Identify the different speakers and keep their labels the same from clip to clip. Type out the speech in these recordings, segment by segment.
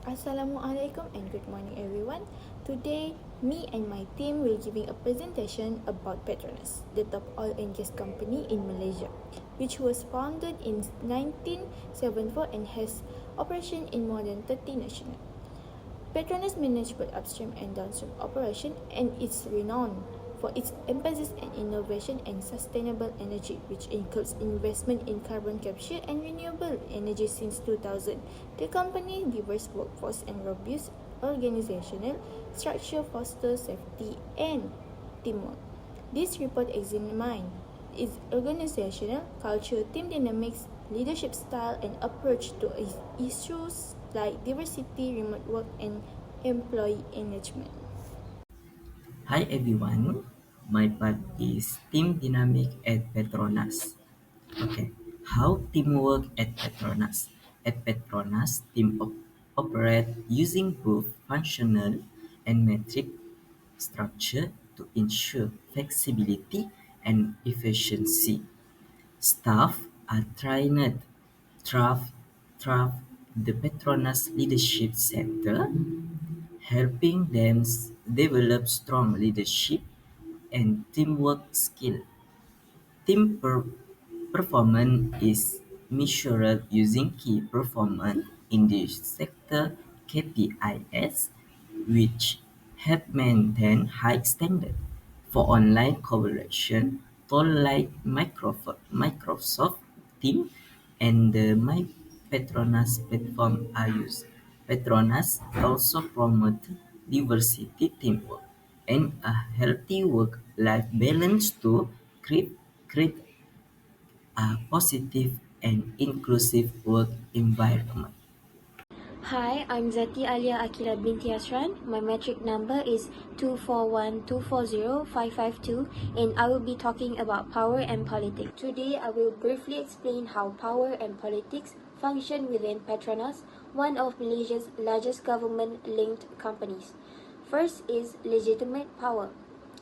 Speaker 1: Assalamualaikum and good morning everyone. Today, me and my team will giving a presentation about Petronas, the top oil and gas company in Malaysia, which was founded in 1974 and has operation in more than 30 nations. Petronas manages both upstream and downstream operation and is renowned for its emphasis on innovation and sustainable energy, which includes investment in carbon capture and renewable energy since 2000. The company's diverse workforce and robust organizational structure foster safety and teamwork. This report examines its organizational culture, team dynamics, leadership style, and approach to issues like diversity, remote work, and employee engagement.
Speaker 2: Hi everyone, my part is team dynamic at Petronas. Okay, how teamwork at Petronas? At Petronas, team operate using both functional and metric structure to ensure flexibility and efficiency. Staff are trained through through the Petronas Leadership Center, helping them develop strong leadership and teamwork skill. Team performance is measured using key performance indicator (KPIs), which help maintain high standards. For online collaboration, tools like Microsoft Teams and the My Petronas platform are used. Petronas also promote diversity, teamwork, and a healthy work-life balance to create a positive and inclusive work environment.
Speaker 3: Hi, I'm Zati Alia Akila binti Asran. My metric number is 241240552 and I will be talking about power and politics. Today I will briefly explain how power and politics function within Petronas, one of Malaysia's largest government-linked companies. First is legitimate power.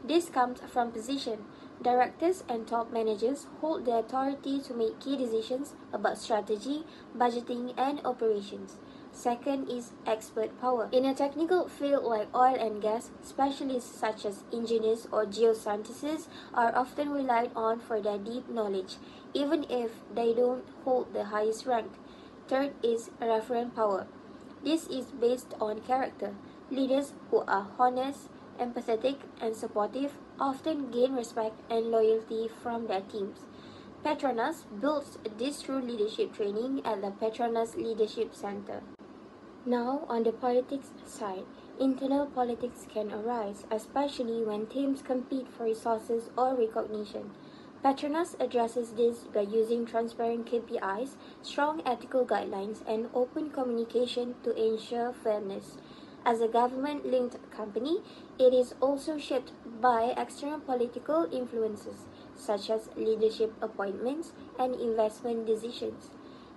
Speaker 3: This comes from position. Directors and top managers hold the authority to make key decisions about strategy, budgeting, and operations. Second is expert power. In a technical field like oil and gas, specialists such as engineers or geoscientists are often relied on for their deep knowledge, even if they don't hold the highest rank. Third is referent power. This is based on character. Leaders who are honest, empathetic, and supportive often gain respect and loyalty from their teams. Petronas builds this through leadership training at the Petronas Leadership Center. Now, on the politics side, internal politics can arise, especially when teams compete for resources or recognition. Petronas addresses this by using transparent KPIs, strong ethical guidelines, and open communication to ensure fairness. As a government linked company, it is also shaped by external political influences, such as leadership appointments and investment decisions.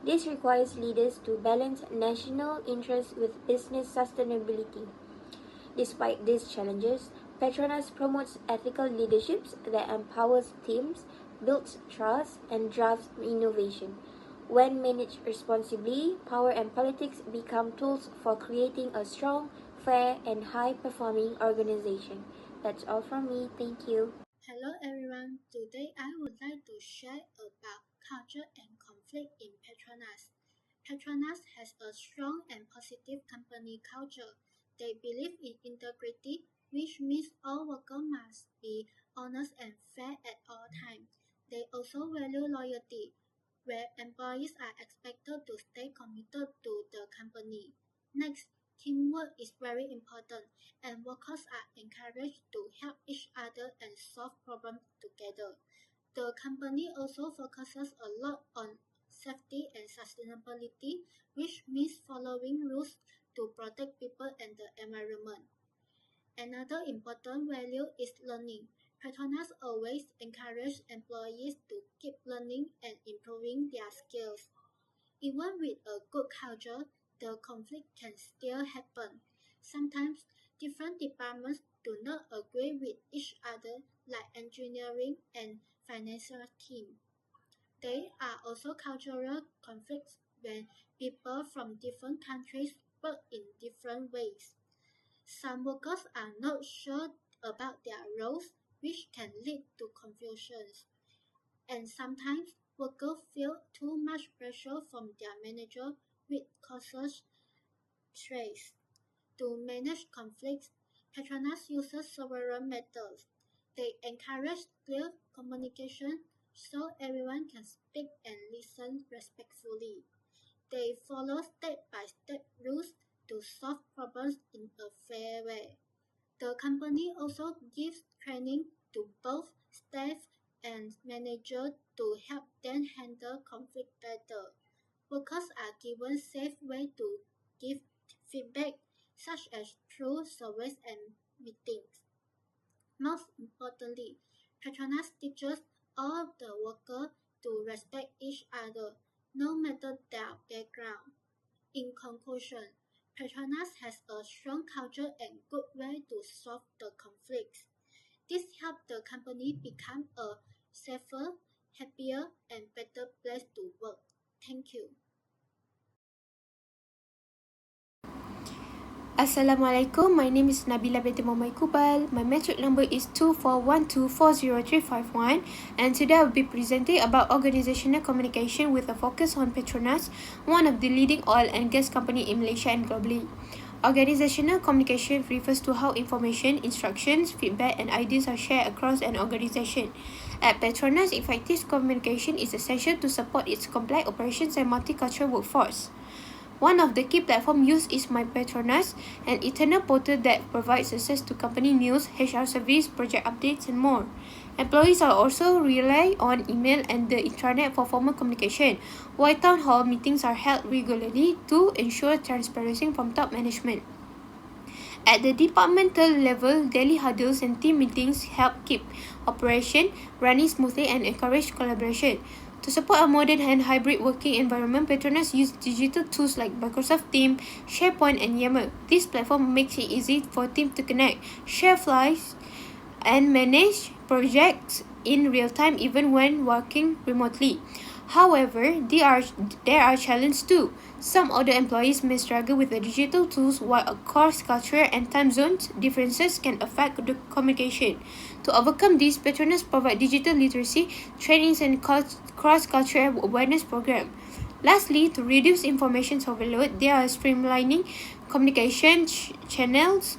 Speaker 3: This requires leaders to balance national interests with business sustainability. Despite these challenges, Petronas promotes ethical leadership that empowers teams, builds trust, and drives innovation. When managed responsibly, power and politics become tools for creating a strong, fair, and high performing organization. That's all from me. Thank you.
Speaker 4: Hello everyone, today I would like to share about culture and conflict in Petronas. Petronas has a strong and positive company culture. They believe in integrity, which means all workers must be honest and fair at all times. They also value loyalty, where employees are expected to stay committed to the company. Next, teamwork is very important and workers are encouraged to help each other and solve problems together. The company also focuses a lot on safety and sustainability, which means following rules to protect people and the environment. Another important value is learning. Petronas always encourage employees to keep learning and improving their skills. Even with a good culture, the conflict can still happen. Sometimes different departments do not agree with each other, like engineering and financial team. There are also cultural conflicts when people from different countries work in different ways. Some workers are not sure about their roles, which can lead to confusion. And sometimes workers feel too much pressure from their manager, which causes stress. To manage conflicts, Petronas uses several methods. They encourage clear communication so everyone can speak and listen respectfully. They follow step-by-step rules to solve problems in a fair way. The company also gives training to both staff and managers to help them handle conflict better. Workers are given safe way to give feedback, such as through surveys and meetings. Most importantly, Petronas teaches all the workers to respect each other, no matter their background. In conclusion, Petronas has a strong culture and good way to solve the conflicts. This helps the company become a safer, happier, and better place to work. Thank you.
Speaker 5: Assalamualaikum, my name is Nabila binti Muhammad Kubal. My metric number is 2412403351 and today I will be presenting about organizational communication with a focus on Petronas, one of the leading oil and gas company in Malaysia and globally. Organizational communication refers to how information, instructions, feedback and ideas are shared across an organization. At Petronas, effective communication is essential to support its complex operations and multicultural workforce. One of the key platforms used is My Petronas, an internal portal that provides access to company news, HR service, project updates, and more. Employees are also rely on email and the intranet for formal communication, while town hall meetings are held regularly to ensure transparency from top management. At the departmental level, daily huddles and team meetings help keep operation running smoothly and encourage collaboration. To support a modern and hybrid working environment, Petronas use digital tools like Microsoft Teams, SharePoint, and Yammer. This platform makes it easy for teams to connect, share files, and manage projects in real time even when working remotely. However, there are challenges too. Some older employees may struggle with the digital tools, while course culture and time zones differences can affect the communication. To overcome this, Petronas provide digital literacy trainings and cross-cultural awareness program. Lastly, to reduce information overload, they are streamlining communication channels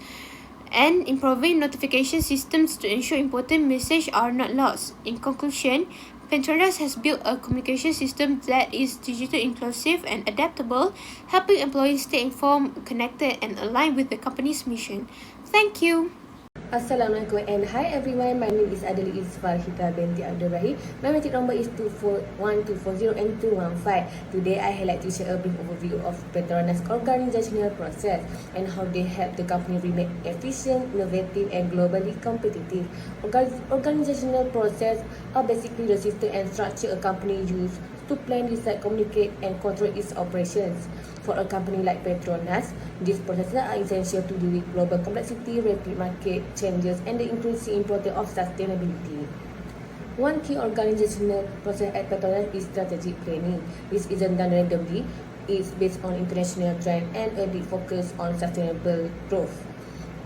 Speaker 5: and improving notification systems to ensure important messages are not lost. In conclusion, Petronas has built a communication system that is digital inclusive and adaptable, helping employees stay informed, connected, and aligned with the company's mission. Thank you.
Speaker 6: Assalamualaikum and hi everyone. My name is Adeli Isfal Hita binti Abdul Rahim. My metric number is 241240 and 215. Today I would like to share a brief overview of Petronas organizational process and how they help the company remain efficient, innovative and globally competitive. Organizational process are basically the system and structure a company uses to plan, decide, communicate and control its operations. For a company like Petronas, these processes are essential to deal with global complexity, rapid market changes, and the increasing importance of sustainability. One key organizational process at Petronas is strategic planning. This isn't done randomly. It's based on international trend and a big focus on sustainable growth.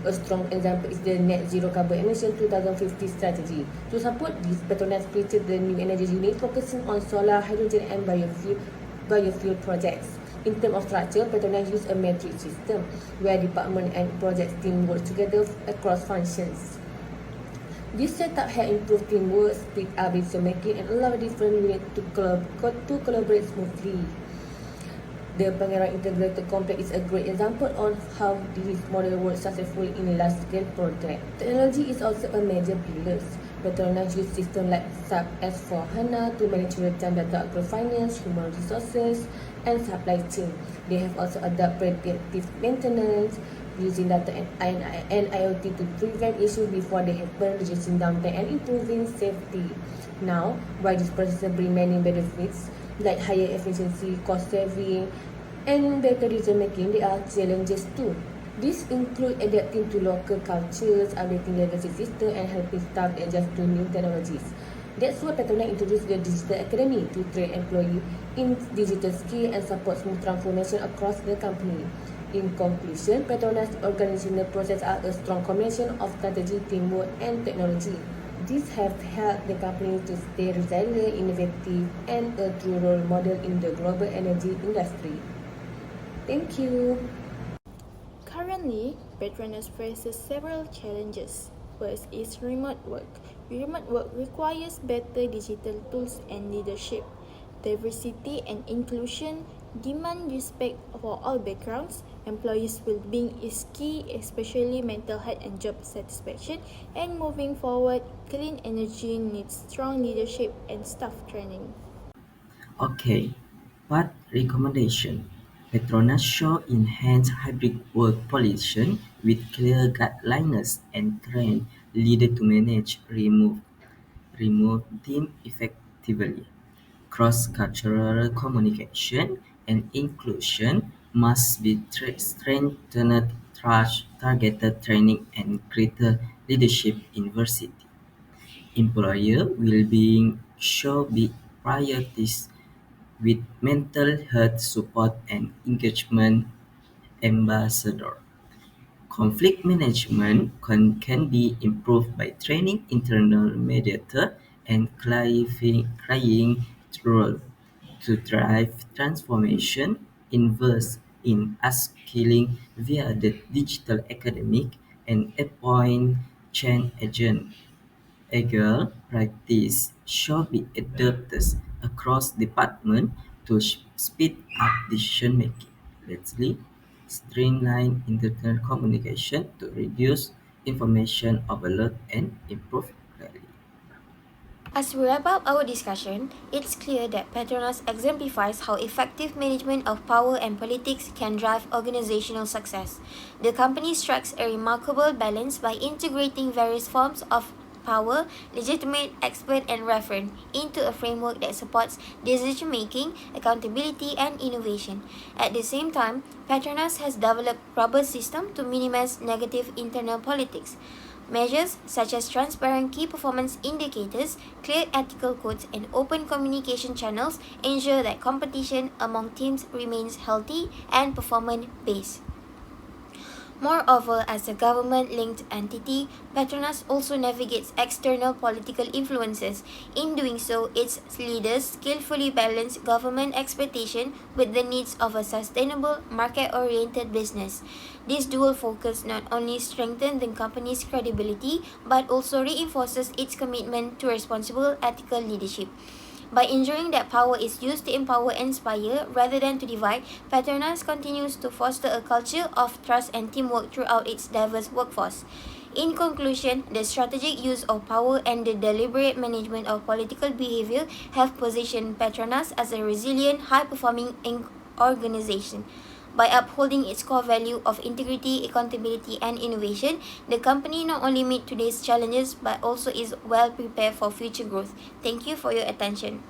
Speaker 6: A strong example is the Net Zero Carbon Emission 2050 strategy. To support this, Petronas created the new energy unit focusing on solar, hydrogen, and biofuel projects. In terms of structure, Petronas use a matrix system where department and project team work together across functions. This setup has improved teamwork, speed up decision making, and allow different units to collaborate smoothly. The Pengerang Integrated Complex is a great example on how this model works successfully in a large-scale project. Technology is also a major pillar. Petronas use systems like SAP S4HANA to manage real-time data across finance, human resources, and supply chain. They have also adopted predictive maintenance using data and IoT to prevent issues before they happen, reducing downtime and improving safety. Now, while this process brings many benefits like higher efficiency, cost saving, and better decision making, there are challenges too. These include adapting to local cultures, updating legacy systems, and helping staff adjust to new technologies. That's why Petronas introduced the Digital Academy to train employees in digital skills and support smooth transformation across the company. In conclusion, Petronas' organizational process are a strong combination of strategy, teamwork, and technology. These have helped the company to stay resilient, innovative, and a true role model in the global energy industry. Thank you.
Speaker 1: Currently, Petronas faces several challenges. First is remote work. Remote work requires better digital tools and leadership. Diversity and inclusion demand respect for all backgrounds. Employees' well-being is key, especially mental health and job satisfaction. And moving forward, clean energy needs strong leadership and staff training.
Speaker 2: Okay, but recommendation. Petronas should enhance hybrid work policy with clear guidelines and train leaders to manage remote team effectively. Cross-cultural communication and inclusion must be strengthened through targeted training and greater leadership in diversity. Employer well-being should be prioritized with mental health support and engagement ambassador. Conflict management can be improved by training internal mediator and clarifying roles to drive transformation. Invest in upskilling via the digital academic and appoint change agent. Agile practice should be adopted across departments to speed up decision-making. Lastly, streamline internal communication to reduce information overload and improve clarity.
Speaker 3: As we wrap up our discussion, it's clear that Petronas exemplifies how effective management of power and politics can drive organizational success. The company strikes a remarkable balance by integrating various forms of power, legitimate, expert, and referent into a framework that supports decision making, accountability, and innovation. At the same time, Petronas has developed robust systems to minimize negative internal politics. Measures such as transparent key performance indicators, clear ethical codes, and open communication channels ensure that competition among teams remains healthy and performance-based. Moreover, as a government-linked entity, Petronas also navigates external political influences. In doing so, its leaders skillfully balance government expectation with the needs of a sustainable, market-oriented business. This dual focus not only strengthens the company's credibility but also reinforces its commitment to responsible ethical leadership. By ensuring that power is used to empower and inspire rather than to divide, Petronas continues to foster a culture of trust and teamwork throughout its diverse workforce. In conclusion, the strategic use of power and the deliberate management of political behavior have positioned Petronas as a resilient, high-performing organization. By upholding its core value of integrity, accountability, and innovation, the company not only meets today's challenges but also is well prepared for future growth. Thank you for your attention.